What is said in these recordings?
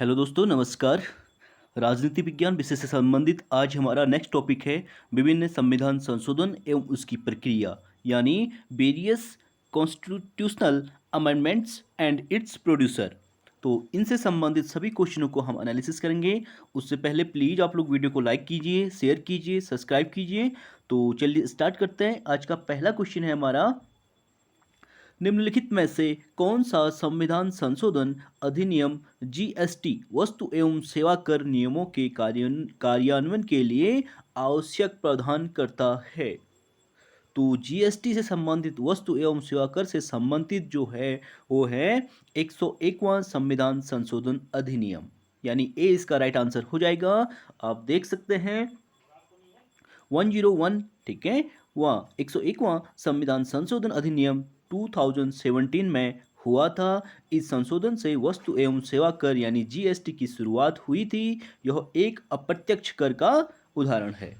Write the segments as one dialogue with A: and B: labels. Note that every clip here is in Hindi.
A: हेलो दोस्तों, नमस्कार। राजनीति विज्ञान विषय से संबंधित आज हमारा नेक्स्ट टॉपिक है विभिन्न संविधान संशोधन एवं उसकी प्रक्रिया, यानी various constitutional amendments and it's producer. तो इनसे संबंधित सभी क्वेश्चनों को हम एनालिसिस करेंगे। उससे पहले प्लीज़ आप लोग वीडियो को लाइक कीजिए, शेयर कीजिए, सब्सक्राइब कीजिए। तो चलिए स्टार्ट करते हैं। आज का पहला क्वेश्चन है हमारा, निम्नलिखित में से कौन सा संविधान संशोधन अधिनियम जीएसटी वस्तु एवं सेवा कर नियमों के कार्यान्वयन के लिए आवश्यक प्रावधान करता है? तो जीएसटी से संबंधित वस्तु एवं सेवा कर से संबंधित जो है वो है 101वां संविधान संशोधन अधिनियम, यानी ए इसका राइट आंसर हो जाएगा। आप देख सकते हैं 101, ठीक है, वह 101वां संविधान संशोधन अधिनियम 2017 में हुआ था। इस संशोधन से वस्तु एवं सेवा कर यानी जीएसटी की शुरुआत हुई थी। यह एक अप्रत्यक्ष कर का उदाहरण है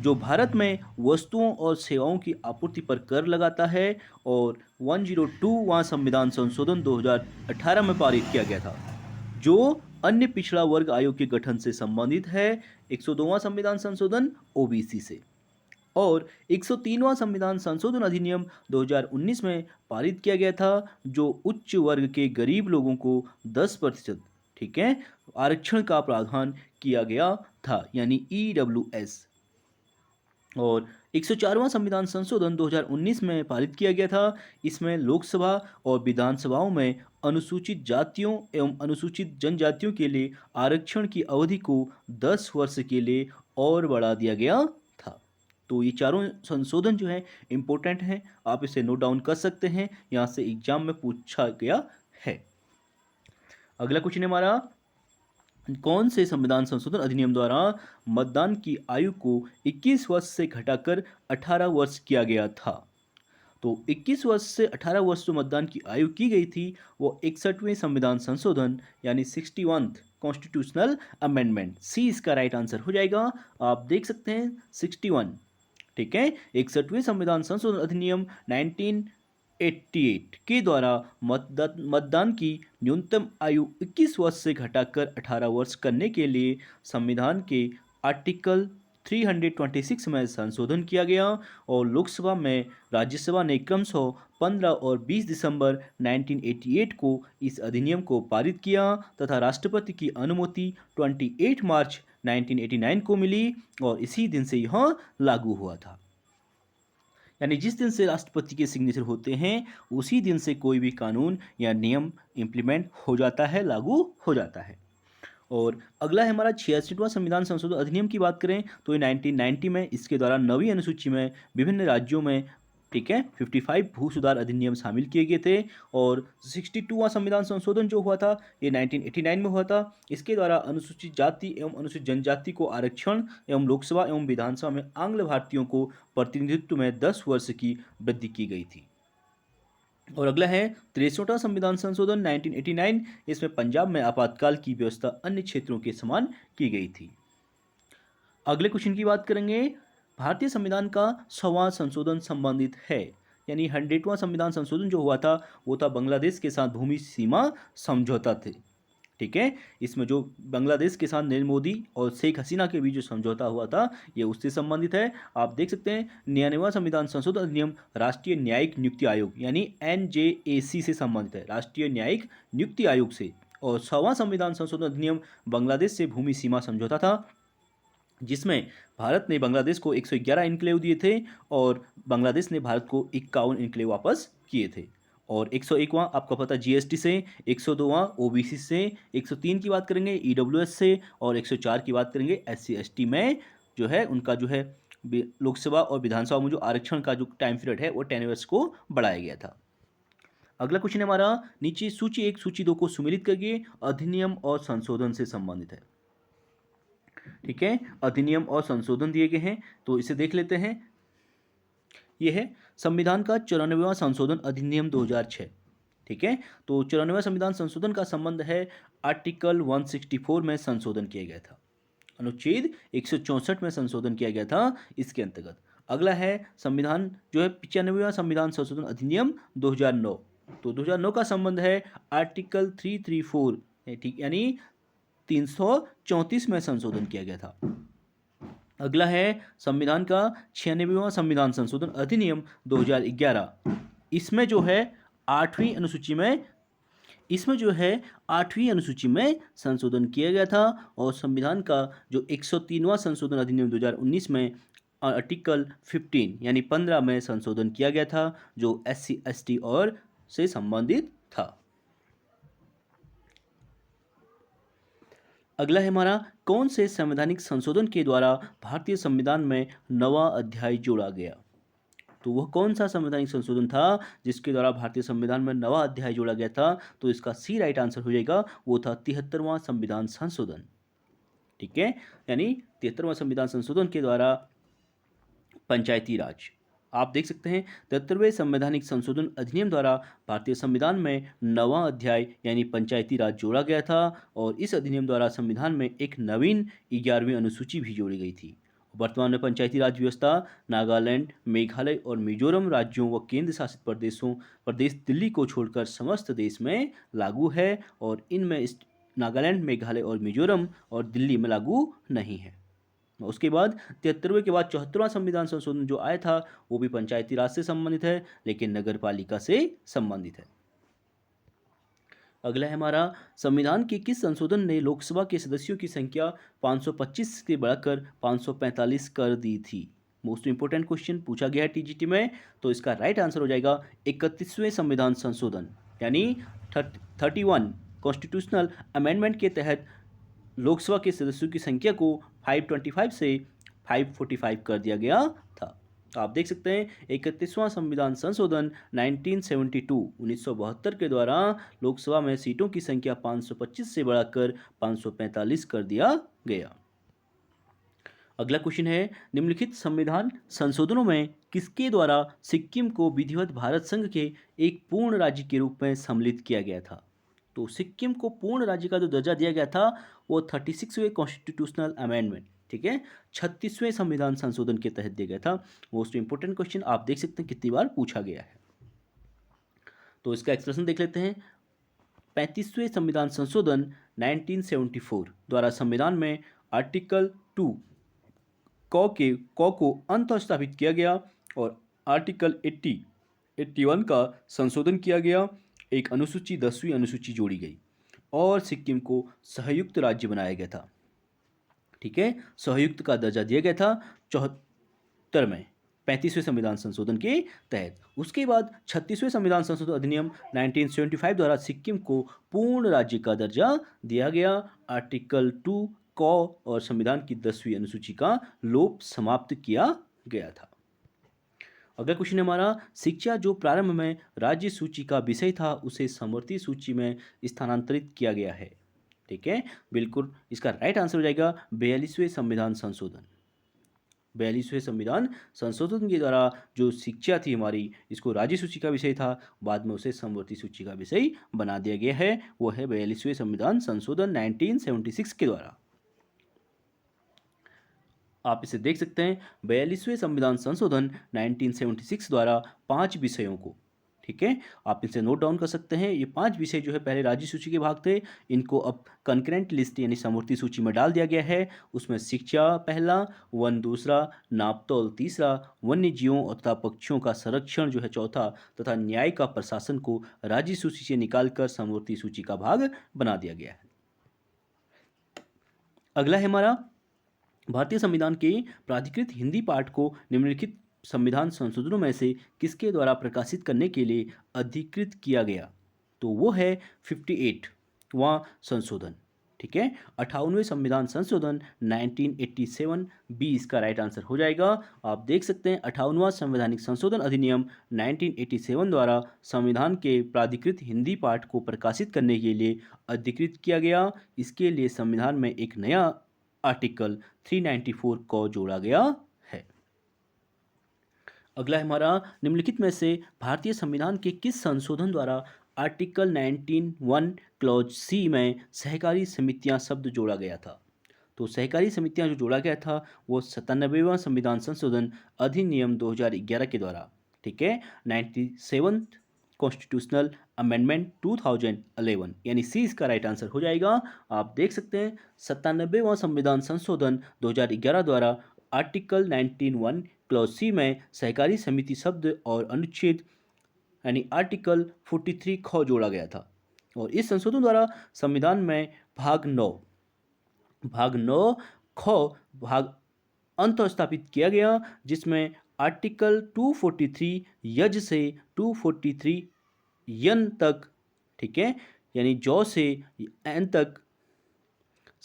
A: जो भारत में वस्तुओं और सेवाओं की आपूर्ति पर कर लगाता है। और 102वां संविधान संशोधन 2018 में पारित किया गया था जो अन्य पिछड़ा वर्ग आयोग के गठन से संबंधित है। 102वां संविधान संशोधन ओबीसी से। और 103वां संविधान संशोधन अधिनियम 2019 में पारित किया गया था जो उच्च वर्ग के गरीब लोगों को 10%, ठीक है, आरक्षण का प्रावधान किया गया था, यानी ईडब्ल्यूएस। और 104वां संविधान संशोधन 2019 में पारित किया गया था। इसमें लोकसभा और विधानसभाओं में अनुसूचित जातियों एवं अनुसूचित जनजातियों के लिए आरक्षण की अवधि को 10 वर्ष के लिए और बढ़ा दिया गया था। तो ये चारों संशोधन जो है इम्पोर्टेंट हैं, आप इसे नोट डाउन कर सकते हैं, यहाँ से एग्जाम में पूछा गया है। अगला क्वेश्चन है हमारा, कौन से संविधान संशोधन अधिनियम द्वारा मतदान की आयु को 21 वर्ष से घटाकर 18 वर्ष किया गया था? तो 21 वर्ष से 18 वर्ष जो मतदान की आयु की गई थी वो 61वें संविधान संशोधन यानी 61th कॉन्स्टिट्यूशनल अमेंडमेंट, सी इसका राइट आंसर हो जाएगा। आप देख सकते हैं 61, ठीक है, 61वें संविधान संशोधन अधिनियम 1988 के द्वारा मतदान की न्यूनतम आयु 21 वर्ष से घटाकर 18 वर्ष करने के लिए संविधान के आर्टिकल 326 में संशोधन किया गया। और लोकसभा में राज्यसभा ने क्रमशः 15 और 20 दिसंबर 1988 को इस अधिनियम को पारित किया तथा राष्ट्रपति की अनुमति 28 मार्च 1989 को मिली और इसी दिन से यह लागू हुआ था। यानी जिस दिन से राष्ट्रपति के सिग्नेचर होते हैं उसी दिन से कोई भी कानून या नियम इम्प्लीमेंट हो जाता है, लागू हो जाता है। और अगला है हमारा 66वां संविधान संशोधन अधिनियम की बात करें तो ये 1990 में इसके द्वारा 9वीं अनुसूची में विभिन्न राज्यों में, ठीक है, 55 भू सुधार अधिनियम शामिल किए गए थे। और 62वां संविधान संशोधन जो हुआ था ये 1989 में हुआ था। इसके द्वारा अनुसूचित जाति एवं अनुसूचित जनजाति को आरक्षण एवं लोकसभा एवं विधानसभा में आंग्ल भारतीयों को प्रतिनिधित्व में 10 वर्ष की वृद्धि की गई थी। और अगला है 63वां संविधान संशोधन 1989। इसमें पंजाब में आपातकाल की व्यवस्था अन्य क्षेत्रों के समान की गई थी। अगले क्वेश्चन की बात करेंगे, भारतीय संविधान का 100वां संशोधन संबंधित है, यानी 100वां संविधान संशोधन जो हुआ था वो था बांग्लादेश के साथ भूमि सीमा समझौता थे, ठीक है। इसमें जो बांग्लादेश के साथ नरेंद्र मोदी और शेख हसीना के बीच जो समझौता हुआ था ये उससे संबंधित है। आप देख सकते हैं 99वां संविधान संशोधन अधिनियम राष्ट्रीय न्यायिक नियुक्ति आयोग यानी एनजेएसी से संबंधित है, राष्ट्रीय न्यायिक नियुक्ति आयोग से। और 100वां संविधान संशोधन अधिनियम बांग्लादेश से भूमि सीमा समझौता था जिसमें भारत ने बांग्लादेश को 111 इनक्लेव दिए थे और बांग्लादेश ने भारत को 51 इनक्लेव वापस किए थे। और 101वां आपका पता जीएसटी से, 102वां ओबीसी से, 103 की बात करेंगे ईडब्ल्यूएस से और 104 की बात करेंगे एससी एसटी में जो है उनका जो है लोकसभा और विधानसभा में जो आरक्षण का जो टाइम पीरियड है वो 10 वर्ष को बढ़ाया गया था। अगला क्वेश्चन है हमारा, नीचे सूची 1 सूची 2 को सुमेलित करके अधिनियम और संशोधन से संबंधित है, ठीक है। अधिनियम और संशोधन दिए गए हैं तो इसे देख लेते हैं। यह है संविधान का 94वां संशोधन अधिनियम 2006, ठीक है। तो 94वां संविधान संशोधन का संबंध है आर्टिकल 164 में संशोधन किया गया था, अनुच्छेद 164 में संशोधन किया गया था इसके अंतर्गत। अगला है संविधान जो है 95वां संविधान संशोधन अधिनियम 2009। तो 2009 का संबंध है आर्टिकल 334, ठीक, यानी 334 में संशोधन किया गया था। अगला है संविधान का 96वां संविधान संशोधन अधिनियम 2011। इसमें जो है आठवीं अनुसूची में इसमें जो है आठवीं अनुसूची में संशोधन किया गया था और संविधान का जो 103वां संशोधन अधिनियम 2019 में आर्टिकल 15 यानी 15 में संशोधन किया गया था जो SC ST और से संबंधित था। अगला है हमारा कौन से संवैधानिक संशोधन के द्वारा भारतीय संविधान में नवा अध्याय जोड़ा गया। तो वह कौन सा संवैधानिक संशोधन था जिसके द्वारा भारतीय संविधान में नवा अध्याय जोड़ा गया था। तो इसका सी राइट आंसर हो जाएगा, वो था 73वां संविधान संशोधन। ठीक है, यानी 73वां संविधान संशोधन के द्वारा पंचायती राज, आप देख सकते हैं 73वें संवैधानिक संशोधन अधिनियम द्वारा भारतीय संविधान में नवा अध्याय यानी पंचायती राज जोड़ा गया था और इस अधिनियम द्वारा संविधान में एक नवीन 11वीं अनुसूची भी जोड़ी गई थी। वर्तमान में पंचायती राज व्यवस्था नागालैंड, मेघालय और मिजोरम राज्यों व केंद्र शासित प्रदेश दिल्ली को छोड़कर समस्त देश में लागू है और इनमें नागालैंड, मेघालय और मिजोरम और दिल्ली में लागू नहीं है। उसके बाद 73वें के बाद 74वां संविधान संशोधन जो आया था वो भी पंचायती राज से संबंधित है लेकिन नगर पालिका से संबंधित है। अगला है हमारा संविधान के किस संशोधन ने लोकसभा के सदस्यों की संख्या 525 से बढ़ाकर 545 कर दी थी। मोस्ट इंपोर्टेंट क्वेश्चन पूछा गया है टीजीटी में, तो इसका राइट आंसर हो जाएगा 31वें संविधान संशोधन यानी 31 कॉन्स्टिट्यूशनल अमेंडमेंट के तहत लोकसभा के सदस्यों की संख्या को 525 से 545 कर दिया गया था। आप देख सकते हैं 31वां संविधान संशोधन 1972 के द्वारा लोकसभा में सीटों की संख्या 525 से बढ़ाकर 545 कर दिया गया। अगला क्वेश्चन है निम्नलिखित संविधान संशोधनों में किसके द्वारा सिक्किम को विधिवत भारत संघ के एक पूर्ण राज्य के रूप में सम्मिलित किया गया था। तो सिक्किम को पूर्ण राज्य का जो दर्जा दिया गया था वो 36वें कॉन्स्टिट्यूशनल अमेंडमेंट, ठीक है, 36वें संविधान संशोधन के तहत दिया गया था। मोस्ट इंपोर्टेंट क्वेश्चन आप देख सकते हैं कितनी बार पूछा गया है। तो इसका एक्सप्लेनेशन देख लेते हैं। 35वें संविधान संशोधन 1974 द्वारा संविधान में आर्टिकल 2 को अंत स्थापित किया गया और आर्टिकल 81 का संशोधन किया गया। एक अनुसूची 10वीं अनुसूची जोड़ी गई और सिक्किम को संयुक्त राज्य बनाया गया था। ठीक है, संयुक्त का दर्जा दिया गया था 74 में 35वें संविधान संशोधन के तहत। उसके बाद 36वें संविधान संशोधन अधिनियम 1975 द्वारा सिक्किम को पूर्ण राज्य का दर्जा दिया गया। आर्टिकल 2 को और संविधान की 10वीं अनुसूची का लोप समाप्त किया गया था। अगला क्वेश्चन हमारा शिक्षा जो प्रारंभ में राज्य सूची का विषय था उसे समवर्ती सूची में स्थानांतरित किया गया है। ठीक है, बिल्कुल इसका राइट आंसर हो जाएगा 42वें संविधान संशोधन। 42वें संविधान संशोधन के द्वारा जो शिक्षा थी हमारी, इसको राज्य सूची का विषय था, बाद में उसे समवर्ती सूची का विषय बना दिया गया है। वो है 42वें संविधान संशोधन 1976 के द्वारा। आप इसे देख सकते हैं 42वें संविधान संशोधन 1976 द्वारा 5 विषयों को, ठीक है, आप इसे नोट डाउन कर सकते हैं। ये 5 विषय जो है पहले राज्य सूची के भाग थे, इनको अब कंकरेंट लिस्ट यानी समवर्ती सूची में डाल दिया गया है। उसमें शिक्षा पहला, वन दूसरा, नापतोल तीसरा, वन्य जीवों तथा पक्षियों का संरक्षण जो है चौथा तथा न्याय का प्रशासन को राज्य सूची से निकालकर समवर्ती सूची का भाग बना दिया गया है। अगला है हमारा भारतीय संविधान के प्राधिकृत हिंदी पाठ को निम्नलिखित संविधान संशोधनों में से किसके द्वारा प्रकाशित करने के लिए अधिकृत किया गया। तो वो है 58वां संशोधन। ठीक है, 58वें संविधान संशोधन 1987 बी इसका राइट आंसर हो जाएगा। आप देख सकते हैं 58वां संवैधानिक संशोधन अधिनियम 1987 द्वारा संविधान के प्राधिकृत हिंदी पाठ को प्रकाशित करने के लिए अधिकृत किया गया। इसके लिए संविधान में एक नया आर्टिकल 394 को जोड़ा गया है। अगला हमारा निम्नलिखित में से भारतीय संविधान के किस संशोधन द्वारा आर्टिकल 19(1) क्लॉज सी में सहकारी समितियां शब्द जोड़ा गया था। तो सहकारी समितियां जो जोड़ा गया था वो 97वां संविधान संशोधन अधिनियम 2011 के द्वारा, ठीक है, 97th कॉन्स्टिट्यूशनल अमेंडमेंट 2011, यानी सी इसका राइट आंसर हो जाएगा। आप देख सकते हैं 97वां संविधान संशोधन 2011 द्वारा आर्टिकल 19(1) क्लॉज सी में सहकारी समिति शब्द और अनुच्छेद यानी आर्टिकल 43 ख जोड़ा गया था। और इस संशोधन द्वारा संविधान में भाग 9 ख भाग अंत स्थापित किया गया, जिसमें आर्टिकल 243 यज से 243 यन तक, ठीक है, यानी जौ से एन तक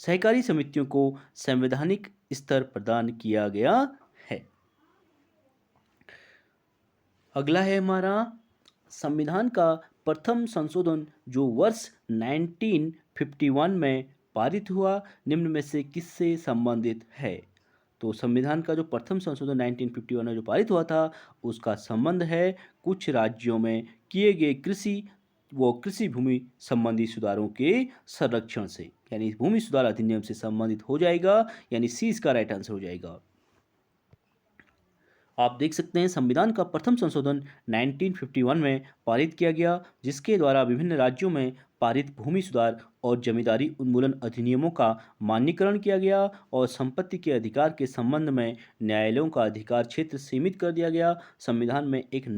A: सहकारी समितियों को संवैधानिक स्तर प्रदान किया गया है। अगला है हमारा संविधान का प्रथम संशोधन जो वर्ष 1951 में पारित हुआ, निम्न में से किससे संबंधित है? तो संविधान का जो प्रथम संशोधन 1951 में जो पारित हुआ था, उसका संबंध है कुछ राज्यों में किए गए कृषि भूमि संबंधी सुधारों के संरक्षण से, यानी भूमि सुधार अधिनियम से संबंधित हो जाएगा, यानी सी इसका राइट आंसर हो जाएगा। आप देख सकते हैं संविधान का प्रथम संशोधन 1951 में पारित किया गया, जिसके द्वारा विभिन्न राज्यों में पारित भूमि सुधार और जमींदारी उन्मूलन अधिनियमों का मान्यीकरण किया गया और संपत्ति के अधिकार के संबंध में न्यायालयों का अधिकार क्षेत्र सीमित कर दिया गया। संविधान में एक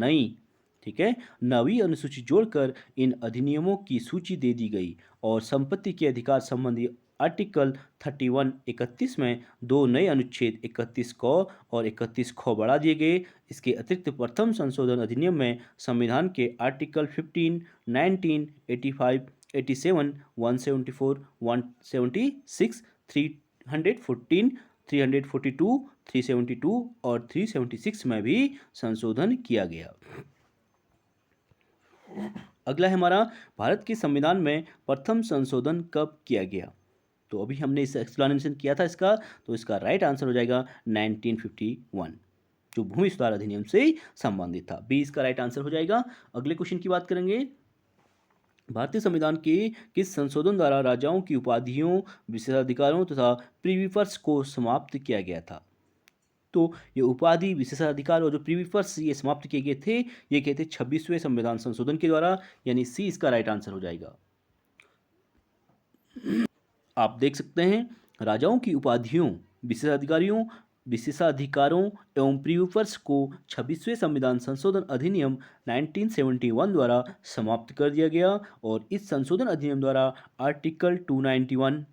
A: नवी अनुसूची जोड़कर इन अधिनियमों की सूची दे दी गई और संपत्ति के अधिकार संबंधी आर्टिकल 31(31) में दो नए अनुच्छेद 31 क और 31 ख बढ़ा दिए गए। इसके अतिरिक्त प्रथम संशोधन अधिनियम में संविधान के आर्टिकल 15, 19, 85, 87, 174, 176, 314, 342, 372 और 376 में भी संशोधन किया गया। अगला है हमारा भारत के संविधान में प्रथम संशोधन कब किया गया? तो अभी हमने इस एक्सप्लेनेशन किया था इसका, तो इसका राइट आंसर हो जाएगा 1951, जो भूमि सुधार अधिनियम से संबंधित था। बी इसका राइट आंसर हो जाएगा। अगले क्वेश्चन की बात करेंगे, भारतीय संविधान के किस संशोधन द्वारा राजाओं की उपाधियों, विशेषाधिकारों तथा प्रिविपर्स को समाप्त किया गया था? तो ये उपाधि, विशेषाधिकार और जो प्रिविपर्स ये समाप्त किए गए थे, ये कहते 26वें संविधान संशोधन के द्वारा, यानी सी इसका राइट आंसर हो जाएगा। आप देख सकते हैं राजाओं की उपाधियों, विशेषाधिकारों एवं प्रिविपर्स को 26वें संविधान संशोधन अधिनियम 1971 द्वारा समाप्त कर दिया गया और इस संशोधन अधिनियम द्वारा आर्टिकल 291,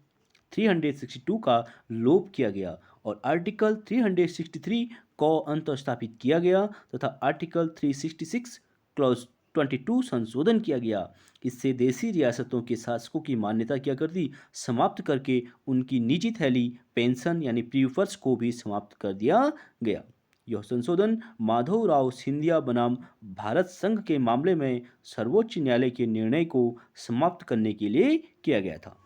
A: 362 का लोप किया गया और आर्टिकल 363 को अंत स्थापित किया गया तथा आर्टिकल 366 क्लॉज 22 संशोधन किया गया। इससे देशी रियासतों के शासकों की मान्यता क्या कर दी? समाप्त करके उनकी निजी थैली पेंशन यानी प्रीफर्स को भी समाप्त कर दिया गया। यह संशोधन माधवराव सिंधिया बनाम भारत संघ के मामले में सर्वोच्च न्यायालय के निर्णय को समाप्त करने के लिए किया गया था।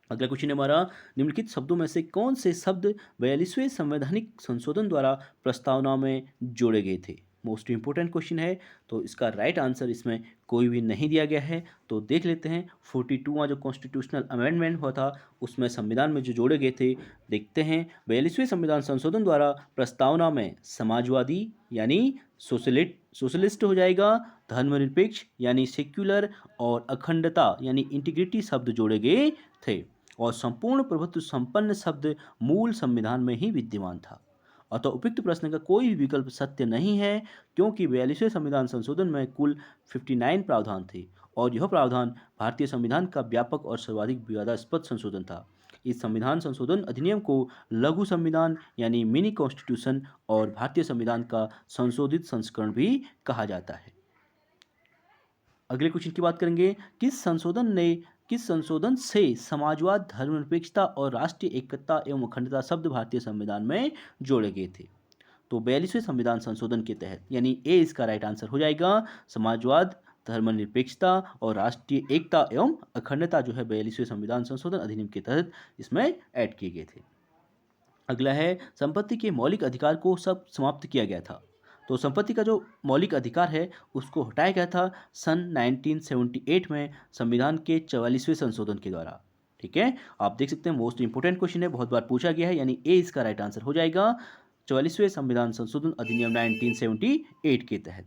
A: अगला क्वेश्चन हमारा, निम्नलिखित शब्दों में से कौन से शब्द 42वें संवैधानिक संशोधन द्वारा प्रस्तावना में जोड़े गए थे? मोस्ट इंपोर्टेंट क्वेश्चन है, तो इसका राइट आंसर इसमें कोई भी नहीं दिया गया है। तो देख लेते हैं 42वां जो कॉन्स्टिट्यूशनल अमेंडमेंट हुआ था, उसमें संविधान में जो जोड़े गए थे, देखते हैं। 42वें संविधान संशोधन द्वारा प्रस्तावना में समाजवादी यानी सोशलिस्ट हो जाएगा, धर्मनिरपेक्ष यानी सेक्युलर और अखंडता यानी इंटीग्रिटी शब्द जोड़े गए थे और संपूर्ण प्रभुत्व संपन्न शब्द मूल संविधान में ही विद्यमान था। अतः उपयुक्त प्रश्न का कोई भी विकल्प सत्य नहीं है, क्योंकि 42वें संविधान संशोधन में कुल 59 प्रावधान थे और यह प्रावधान भारतीय संविधान का व्यापक और सर्वाधिक विवादास्पद संशोधन था। इस संविधान संशोधन अधिनियम को लघु संविधान यानी मिनी कॉन्स्टिट्यूशन और भारतीय संविधान का संशोधित संस्करण भी कहा जाता है। अगले क्वेश्चन की बात करेंगे, किस संशोधन से समाजवाद, धर्मनिरपेक्षता और राष्ट्रीय एकता एवं अखंडता शब्द भारतीय संविधान में जोड़े गए थे? तो 42वें संविधान संशोधन के तहत, यानी ए इसका राइट आंसर हो जाएगा। समाजवाद, धर्मनिरपेक्षता और राष्ट्रीय एकता एवं अखंडता जो है 42वें संविधान संशोधन अधिनियम के तहत इसमें ऐड किए गए थे। अगला है, संपत्ति के मौलिक अधिकार को सब समाप्त किया गया था। तो संपत्ति का जो मौलिक अधिकार है उसको हटाया गया था सन 1978 में संविधान के 44वें संशोधन के द्वारा। ठीक है, आप देख सकते हैं मोस्ट इंपोर्टेंट क्वेश्चन है, बहुत बार पूछा गया है, यानी ए इसका राइट आंसर हो जाएगा 44वें संविधान संशोधन अधिनियम 1978 के तहत।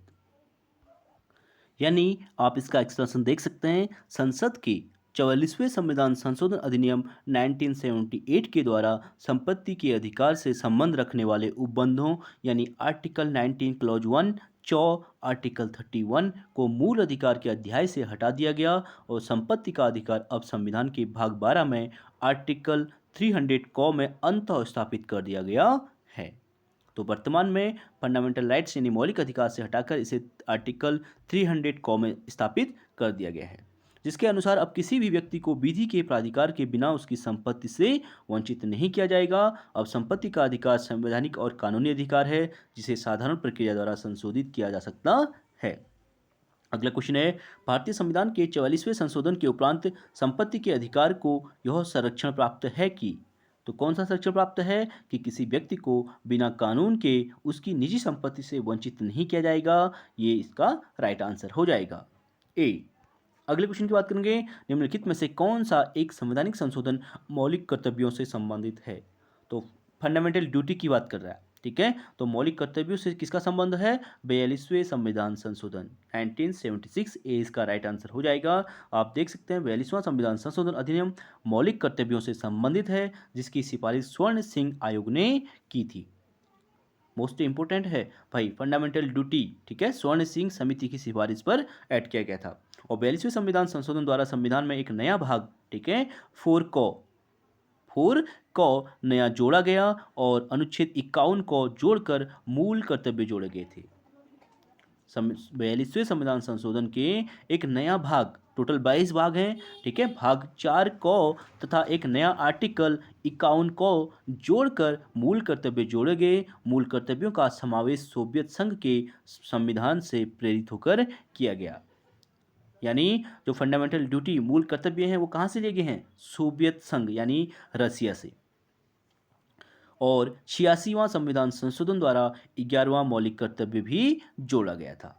A: यानी आप इसका एक्सप्लेनेशन देख सकते हैं। संसद के 44वें संविधान संशोधन अधिनियम 1978 के द्वारा संपत्ति के अधिकार से संबंध रखने वाले उपबंधों यानी आर्टिकल 19 क्लॉज 1 चौ आर्टिकल 31 को मूल अधिकार के अध्याय से हटा दिया गया और संपत्ति का अधिकार अब संविधान के भाग 12 में आर्टिकल 300 कौ में अंतः स्थापित कर दिया गया है। तो वर्तमान में फंडामेंटल राइट्स यानी मौलिक अधिकार से हटाकर इसे आर्टिकल 300 कौ में स्थापित कर दिया गया है, जिसके अनुसार अब किसी भी व्यक्ति को विधि के प्राधिकार के बिना उसकी संपत्ति से वंचित नहीं किया जाएगा। अब संपत्ति का अधिकार संवैधानिक और कानूनी अधिकार है जिसे साधारण प्रक्रिया द्वारा संशोधित किया जा सकता है। अगला क्वेश्चन है, भारतीय संविधान के 44वें संशोधन के उपरांत संपत्ति के अधिकार को यह संरक्षण प्राप्त है कि, तो कौन सा संरक्षण प्राप्त है कि किसी व्यक्ति को बिना कानून के उसकी निजी संपत्ति से वंचित नहीं किया जाएगा। ये इसका राइट आंसर हो जाएगा ए। अगले क्वेश्चन की बात करेंगे, निम्नलिखित में से कौन सा एक संवैधानिक संशोधन मौलिक कर्तव्यों से संबंधित है। तो फंडामेंटल ड्यूटी की बात कर रहा है, ठीक है। तो मौलिक कर्तव्यों से किसका संबंध है, 42वें संविधान संशोधन 1976 ए इसका राइट आंसर हो जाएगा। आप देख सकते हैं 42वां संविधान संशोधन अधिनियम मौलिक कर्तव्यों से संबंधित है जिसकी सिफारिश स्वर्ण सिंह आयोग ने की थी। मोस्ट इंपोर्टेंट है भाई फंडामेंटल ड्यूटी, ठीक है, स्वर्ण सिंह समिति की सिफारिश पर ऐड किया गया था। और 42वें संविधान संशोधन द्वारा संविधान में एक नया भाग, ठीक है, 4 को नया जोड़ा गया और अनुच्छेद 51 को जोड़कर मूल कर्तव्य जोड़े गए थे। 42वें संविधान संशोधन के एक नया भाग, टोटल 22 भाग हैं, ठीक है, भाग 4 को तथा एक नया आर्टिकल 51 को जोड़कर मूल कर्तव्य जोड़े गए। मूल कर्तव्यों का समावेश सोवियत संघ के संविधान से प्रेरित होकर किया गया। यानी जो फंडामेंटल ड्यूटी मूल कर्तव्य हैं वो कहाँ से लिए गए हैं, सोवियत संघ यानी रसिया से। और 86वां संविधान संशोधन द्वारा 11वां मौलिक कर्तव्य भी जोड़ा गया था।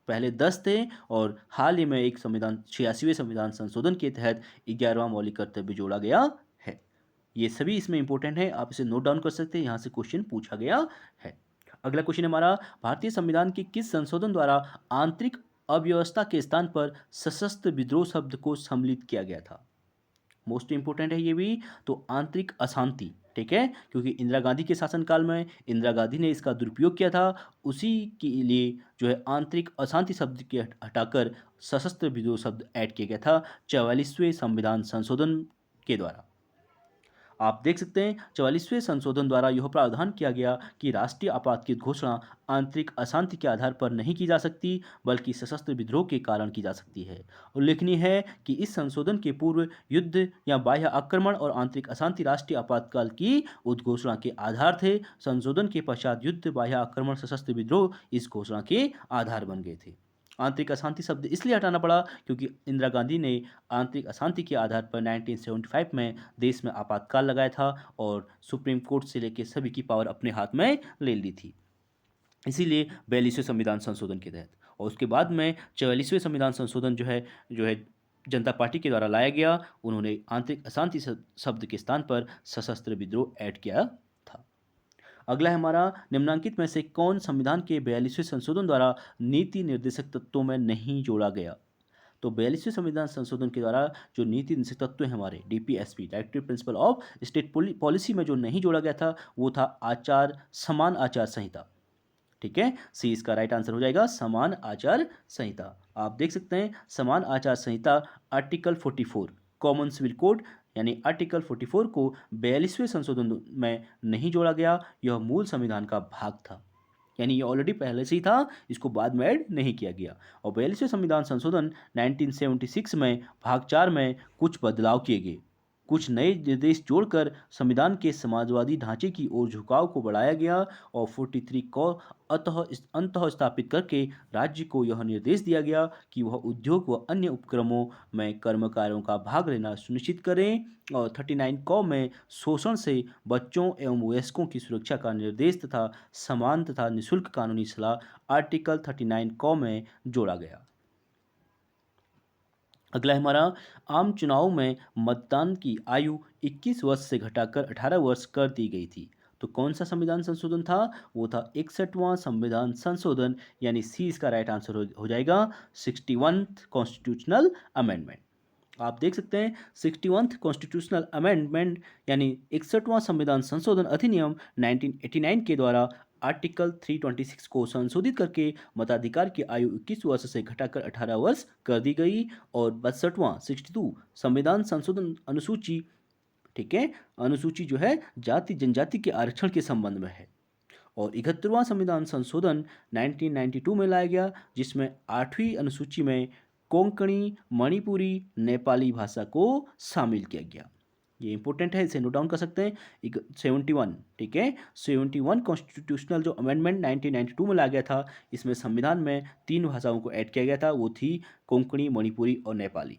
A: पहले 10 थे और हाल ही में एक संविधान 86वें संविधान संशोधन के तहत 11वां मौलिक कर्तव्य जोड़ा गया है। ये सभी इसमें इंपॉर्टेंट है, आप इसे नोट डाउन कर सकते हैं, यहाँ से क्वेश्चन पूछा गया है। अगला क्वेश्चन हमारा, भारतीय संविधान के किस संशोधन द्वारा आंतरिक अव्यवस्था के स्थान पर सशस्त्र विद्रोह शब्द को सम्मिलित किया गया था। मोस्ट इंपोर्टेंट है ये भी। तो आंतरिक अशांति, ठीक है, क्योंकि इंदिरा गांधी के शासनकाल में इंदिरा गांधी ने इसका दुरुपयोग किया था, उसी के लिए जो है आंतरिक अशांति शब्द के हटाकर सशस्त्र विद्रोह शब्द ऐड किया गया था 44वें संविधान संशोधन के द्वारा। आप देख सकते हैं 44वें संशोधन द्वारा यह प्रावधान किया गया कि राष्ट्रीय आपात की घोषणा आंतरिक अशांति के आधार पर नहीं की जा सकती बल्कि सशस्त्र विद्रोह के कारण की जा सकती है। उल्लेखनीय है कि इस संशोधन के पूर्व युद्ध या बाह्य आक्रमण और आंतरिक अशांति राष्ट्रीय आपातकाल की उद्घोषणा के आधार थे। संशोधन के पश्चात युद्ध, बाह्य आक्रमण, सशस्त्र विद्रोह इस घोषणा के आधार बन गए थे। आंतरिक अशांति शब्द इसलिए हटाना पड़ा क्योंकि इंदिरा गांधी ने आंतरिक अशांति के आधार पर 1975 में देश में आपातकाल लगाया था और सुप्रीम कोर्ट से लेकर सभी की पावर अपने हाथ में ले ली थी, इसीलिए 42वें संविधान संशोधन के तहत। और उसके बाद में 44वें संविधान संशोधन जो है जनता पार्टी के द्वारा लाया गया। उन्होंने आंतरिक अशांति शब्द के स्थान पर सशस्त्र विद्रोह ऐड किया था। अगला है हमारा, निम्नांकित में से कौन संविधान के 42वें संशोधन द्वारा नीति निर्देशक तत्वों में नहीं जोड़ा गया। तो 42वें संविधान संशोधन के द्वारा जो नीति निर्देशक तत्व हैं हमारे DPSP, directive principle of state policy में जो नहीं जोड़ा गया था वो था समान आचार संहिता, ठीक है, सी इसका राइट आंसर हो जाएगा, समान आचार संहिता। आप देख सकते हैं समान आचार संहिता आर्टिकल 44 कॉमन सिविल कोड यानी आर्टिकल 44 को 42वें संशोधन में नहीं जोड़ा गया। यह मूल संविधान का भाग था, यानी ये ऑलरेडी पहले से ही था, इसको बाद में ऐड नहीं किया गया। और 42वें संविधान संशोधन 1976 में भाग 4 में कुछ बदलाव किए गए, कुछ नए निर्देश जोड़कर संविधान के समाजवादी ढांचे की ओर झुकाव को बढ़ाया गया और 43 को अंतः स्थापित करके राज्य को यह निर्देश दिया गया कि वह उद्योग व अन्य उपक्रमों में कर्मकारों का भाग लेना सुनिश्चित करें और 39 को में शोषण से बच्चों एवं वयस्कों की सुरक्षा का निर्देश तथा समान तथा निःशुल्क कानूनी सलाह आर्टिकल 39 को में जोड़ा गया। अगला है हमारा, आम चुनाव में मतदान की आयु 21 वर्ष से घटाकर 18 वर्ष कर दी गई थी, तो कौन सा संविधान संशोधन था? वो था 61वां संविधान संशोधन, यानी सी इसका राइट आंसर हो जाएगा 61th कॉन्स्टिट्यूशनल अमेंडमेंट। आप देख सकते हैं 61th कॉन्स्टिट्यूशनल अमेंडमेंट यानी 61वां संविधान संशोधन अधिनियम 1989 के द्वारा आर्टिकल 326 को संशोधित करके मताधिकार की आयु 21 वर्ष से घटाकर 18 वर्ष कर दी गई। और 62वां 62 संविधान संशोधन अनुसूची, ठीक है, अनुसूची जो है जाति जनजाति के आरक्षण के संबंध में है। और 71वां संविधान संशोधन 1992 में लाया गया, जिसमें 8वीं अनुसूची में कोंकणी, मणिपुरी, नेपाली भाषा को शामिल किया गया। ये इंपॉर्टेंट है, इसे नोट डाउन कर सकते हैं। 71, ठीक है, 71 कॉन्स्टिट्यूशनल जो अमेंडमेंट 1992 में लाया गया था, इसमें संविधान में 3 भाषाओं को ऐड किया गया था, वो थी कोंकणी, मणिपुरी और नेपाली।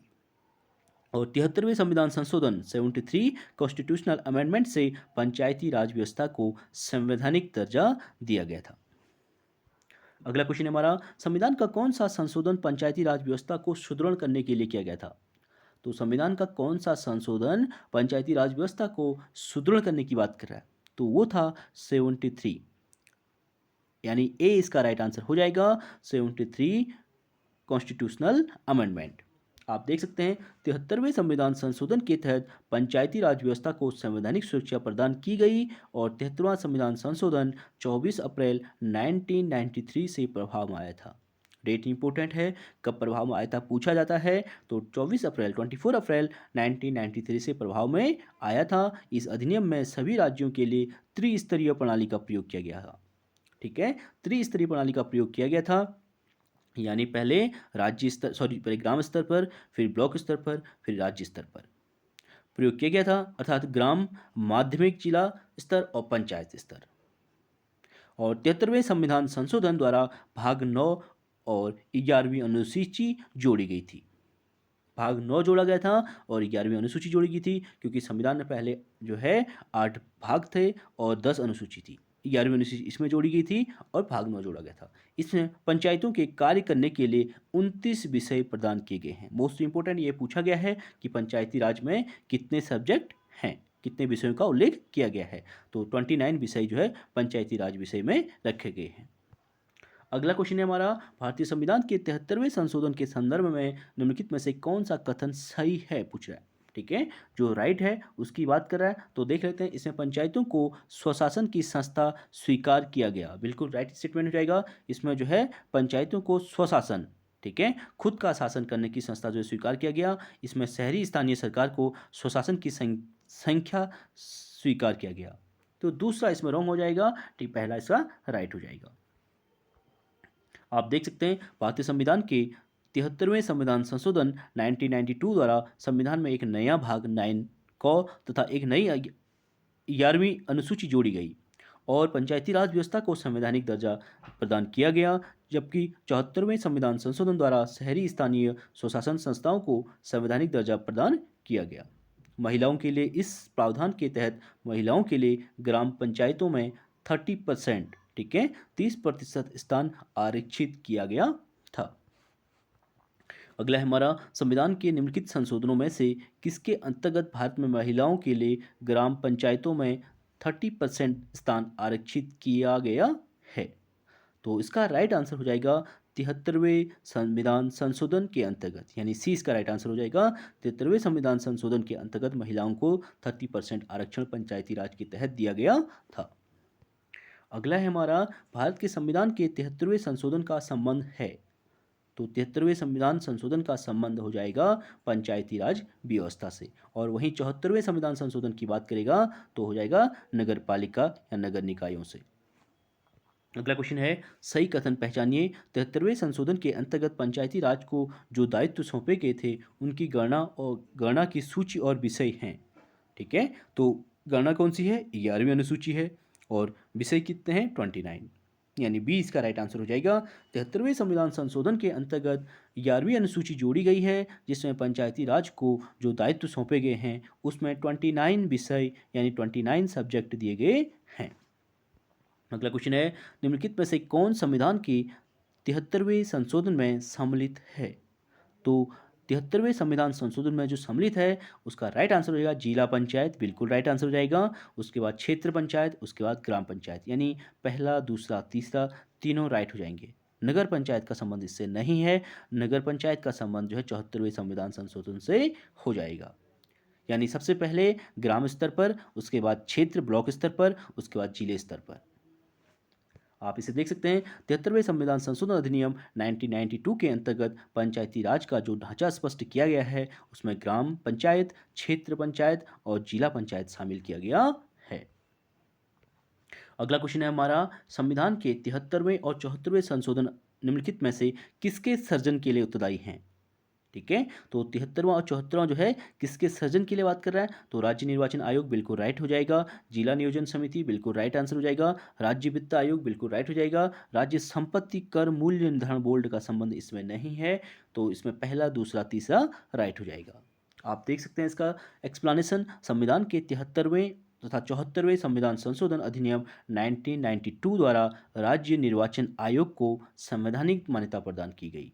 A: और 73वें संविधान संशोधन 73 कॉन्स्टिट्यूशनल अमेंडमेंट से पंचायती राज व्यवस्था को संवैधानिक दर्जा दिया गया था। अगला क्वेश्चन है हमारा, संविधान का कौन सा संशोधन पंचायती राज व्यवस्था को सुदृढ़ करने के लिए किया गया था? तो संविधान का कौन सा संशोधन पंचायती राज व्यवस्था को सुदृढ़ करने की बात कर रहा है? तो वो था 73, यानी ए इसका राइट आंसर हो जाएगा 73 कॉन्स्टिट्यूशनल अमेंडमेंट। आप देख सकते हैं 73वें संविधान संशोधन के तहत पंचायती राज व्यवस्था को संवैधानिक सुरक्षा प्रदान की गई। और 73वां संविधान संशोधन 24 अप्रैल 1993 से प्रभाव में आया था। डेट इंपॉर्टेंट है, कब प्रभाव में आया था पूछा जाता है, तो 24 अप्रैल 1993 से प्रभाव में आया था। इस अधिनियम में सभी राज्यों के लिए त्रिस्तरीय प्रणाली का प्रयोग किया गया था, ठीक है, त्रिस्तरीय प्रणाली का प्रयोग किया गया था, यानी पहले पहले ग्राम स्तर पर, फिर ब्लॉक स्तर पर, फिर राज्य स्तर पर प्रयोग किया गया था, अर्थात ग्राम, माध्यमिक, जिला स्तर और पंचायत स्तर। और 73वें संविधान संशोधन द्वारा भाग 9 और 11वीं अनुसूची जोड़ी गई थी। भाग 9 जोड़ा गया था और 11वीं अनुसूची जोड़ी गई थी, क्योंकि संविधान में पहले जो है 8 भाग थे और 10 अनुसूची थी। 11वीं अनुसूची इसमें जोड़ी गई थी और भाग 9 जोड़ा गया था। इसमें पंचायतों के कार्य करने के लिए 29 विषय प्रदान किए गए हैं। मोस्ट इंपोर्टेंट ये पूछा गया है कि पंचायती राज में कितने सब्जेक्ट हैं, कितने विषयों का उल्लेख किया गया है। तो 29 विषय जो है पंचायती राज विषय में रखे गए हैं। अगला क्वेश्चन है हमारा, भारतीय संविधान के 73वें संशोधन के संदर्भ में निम्नलिखित में से कौन सा कथन सही है पूछ रहा है, ठीक है, जो राइट है उसकी बात कर रहा है। तो देख लेते हैं, इसमें पंचायतों को स्वशासन की संस्था स्वीकार किया गया, बिल्कुल राइट स्टेटमेंट हो जाएगा। इसमें जो है पंचायतों को स्वशासन, ठीक है, खुद का शासन करने की संस्था जो स्वीकार किया गया। इसमें शहरी स्थानीय सरकार को स्वशासन की संख्या स्वीकार किया गया। तो दूसरा इसमें रॉन्ग हो जाएगा, ठीक, पहला इसका राइट हो जाएगा। आप देख सकते हैं भारतीय संविधान के 73वें संविधान संशोधन 1992 द्वारा संविधान में एक नया भाग 9 क तथा एक नई 11वीं अनुसूची जोड़ी गई और पंचायती राज व्यवस्था को संवैधानिक दर्जा प्रदान किया गया। जबकि 74वें संविधान संशोधन द्वारा शहरी स्थानीय स्वशासन संस्थाओं को संवैधानिक दर्जा प्रदान किया गया। महिलाओं के लिए इस प्रावधान के तहत महिलाओं के लिए ग्राम पंचायतों में 30%, ठीक है, 30% स्थान आरक्षित किया गया था। अगला है हमारा, संविधान के निम्नलिखित संशोधनों में से किसके अंतर्गत भारत में महिलाओं के लिए ग्राम पंचायतों में 30% स्थान आरक्षित किया गया है? तो इसका राइट आंसर हो जाएगा 73वें संविधान संशोधन के अंतर्गत, यानी सी इसका राइट आंसर हो जाएगा। 73वें संविधान संशोधन के अंतर्गत महिलाओं को 30% आरक्षण पंचायती राज के तहत दिया गया था। अगला है हमारा, भारत के संविधान के 73वें संशोधन का संबंध है। तो 73वें संविधान संशोधन का संबंध हो जाएगा पंचायती राज व्यवस्था से। और वहीं 74वें संविधान संशोधन की बात करेगा तो हो जाएगा नगर पालिका या नगर निकायों से। अगला क्वेश्चन है, सही कथन पहचानिए। 73वें संशोधन के अंतर्गत पंचायती राज को जो दायित्व सौंपे गए थे उनकी गणना की सूची और विषय हैं, ठीक है। तो गणना कौन सी है? 11वीं अनुसूची है और विषय कितने हैं? 29, यानी बी इसका राइट आंसर हो जाएगा। 73वें संविधान संशोधन के अंतर्गत 11वीं अनुसूची जोड़ी गई है, जिसमें पंचायती राज को जो दायित्व सौंपे गए हैं उसमें 29 विषय यानी 29 सब्जेक्ट दिए गए हैं। अगला क्वेश्चन है, निम्नलिखित में से कौन संविधान के 73वें संशोधन में सम्मिलित है? तो 73वें संविधान संशोधन में जो सम्मिलित है उसका राइट आंसर हो जाएगा जिला पंचायत, बिल्कुल राइट आंसर हो जाएगा। उसके बाद क्षेत्र पंचायत, उसके बाद ग्राम पंचायत, यानी पहला, दूसरा, तीसरा तीनों राइट हो जाएंगे। नगर पंचायत का संबंध इससे नहीं है। नगर पंचायत का संबंध जो है 74वें संविधान संशोधन से हो जाएगा। यानी सबसे पहले ग्राम स्तर पर, उसके बाद क्षेत्र ब्लॉक स्तर पर, उसके बाद जिले स्तर पर। आप इसे देख सकते हैं। 73वें संविधान संशोधन अधिनियम 1992 के अंतर्गत पंचायती राज का जो ढांचा स्पष्ट किया गया है उसमें ग्राम पंचायत, क्षेत्र पंचायत और जिला पंचायत शामिल किया गया है। अगला क्वेश्चन है हमारा, संविधान के 73वें और 74वें संशोधन निम्नलिखित में से किसके सर्जन के लिए उत्तरदायी हैं? ठीक है, तो 73वां और 74वां जो है किसके सर्जन के लिए बात कर रहा है? तो राज्य निर्वाचन आयोग बिल्कुल राइट हो जाएगा। जिला नियोजन समिति बिल्कुल राइट आंसर हो जाएगा। राज्य वित्त आयोग बिल्कुल राइट हो जाएगा। राज्य संपत्ति कर मूल्य निर्धारण बोर्ड का संबंध इसमें नहीं है, तो इसमें पहला, दूसरा, तीसरा राइट हो जाएगा। आप देख सकते हैं इसका एक्सप्लेनेशन। संविधान के 73वें तथा 74वें संविधान संशोधन अधिनियम 1992 द्वारा राज्य निर्वाचन आयोग को संवैधानिक मान्यता प्रदान की गई।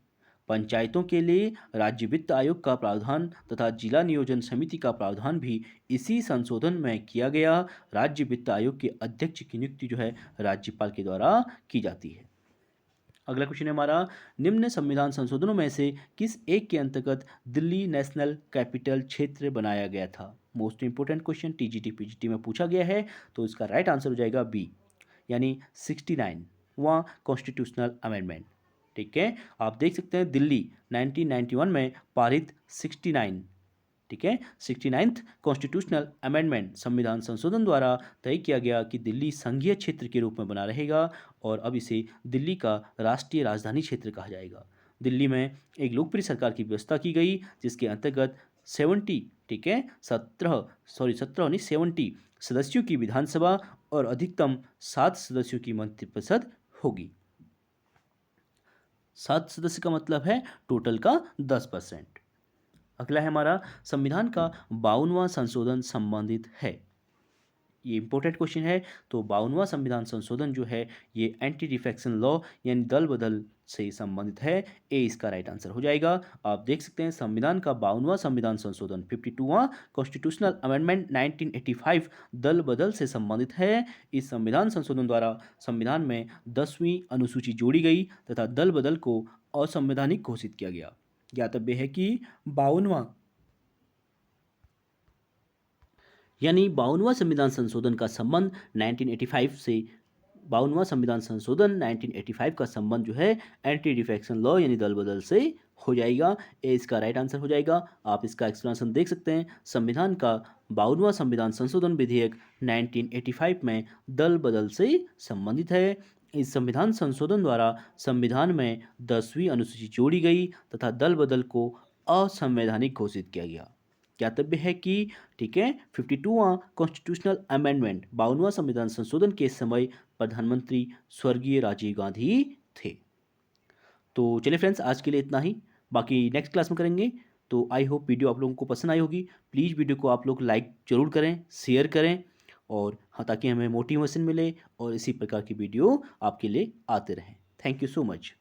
A: पंचायतों के लिए राज्य वित्त आयोग का प्रावधान तथा जिला नियोजन समिति का प्रावधान भी इसी संशोधन में किया गया। राज्य वित्त आयोग के अध्यक्ष की नियुक्ति जो है राज्यपाल के द्वारा की जाती है। अगला क्वेश्चन है हमारा, निम्न संविधान संशोधनों में से किस एक के अंतर्गत दिल्ली नेशनल कैपिटल क्षेत्र बनाया गया था? Most important question TGT PGT में पूछा गया है, तो इसका राइट आंसर हो जाएगा बी, यानी 69वां कॉन्स्टिट्यूशनल अमेंडमेंट। ठीक है, आप देख सकते हैं दिल्ली 1991 में पारित 69, ठीक है, 69th कॉन्स्टिट्यूशनल अमेंडमेंट संविधान संशोधन द्वारा तय किया गया कि दिल्ली संघीय क्षेत्र के रूप में बना रहेगा और अब इसे दिल्ली का राष्ट्रीय राजधानी क्षेत्र कहा जाएगा। दिल्ली में एक लोकप्रिय सरकार की व्यवस्था की गई जिसके अंतर्गत 70, ठीक है, 17 नहीं 70 सदस्यों की विधानसभा और अधिकतम 7 सदस्यों की मंत्रिपरिषद होगी। 7 सदस्य का मतलब है टोटल का 10%। अगला है हमारा, संविधान का 52वां संशोधन संबंधित है। ये इंपॉर्टेंट क्वेश्चन है। तो 52वां संविधान संशोधन जो है ये एंटी डिफेक्शन लॉ यानी दल बदल से संबंधित है। ए इसका राइट आंसर हो जाएगा। आप देख सकते हैं संविधान का 52वां संविधान संशोधन 52वां कॉन्स्टिट्यूशनल अमेंडमेंट 1985 दल बदल से संबंधित है। इस संविधान संशोधन द्वारा संविधान में 10वीं अनुसूची जोड़ी गई तथा दल बदल को असंवैधानिक घोषित किया गया। ज्ञातव्य है कि 52वां यानी 52वां संविधान संशोधन का संबंध 1985 से 52वां संविधान संशोधन 1985 का संबंध जो है एंटी डिफेक्शन लॉ यानी दल बदल से हो जाएगा। ए इसका राइट आंसर हो जाएगा। आप इसका एक्सप्लेनेशन देख सकते हैं। संविधान का 52वां संविधान संशोधन विधेयक 1985 में दल बदल से संबंधित है। इस संविधान संशोधन द्वारा संविधान में 10वीं अनुसूची जोड़ी गई तथा दल बदल को असंवैधानिक घोषित किया गया। ज्ञातव्य है कि, ठीक है, 52वां कॉन्स्टिट्यूशनल अमेंडमेंट 52वां संविधान संशोधन के समय प्रधानमंत्री स्वर्गीय राजीव गांधी थे। तो चलिए फ्रेंड्स, आज के लिए इतना ही, बाकी नेक्स्ट क्लास में करेंगे। तो आई होप वीडियो आप लोगों को पसंद आई होगी। प्लीज़ वीडियो को आप लोग लाइक जरूर करें, शेयर करें और हाँ, ताकि हमें मोटिवेशन मिले और इसी प्रकार की वीडियो आपके लिए आते रहें। Thank you so much.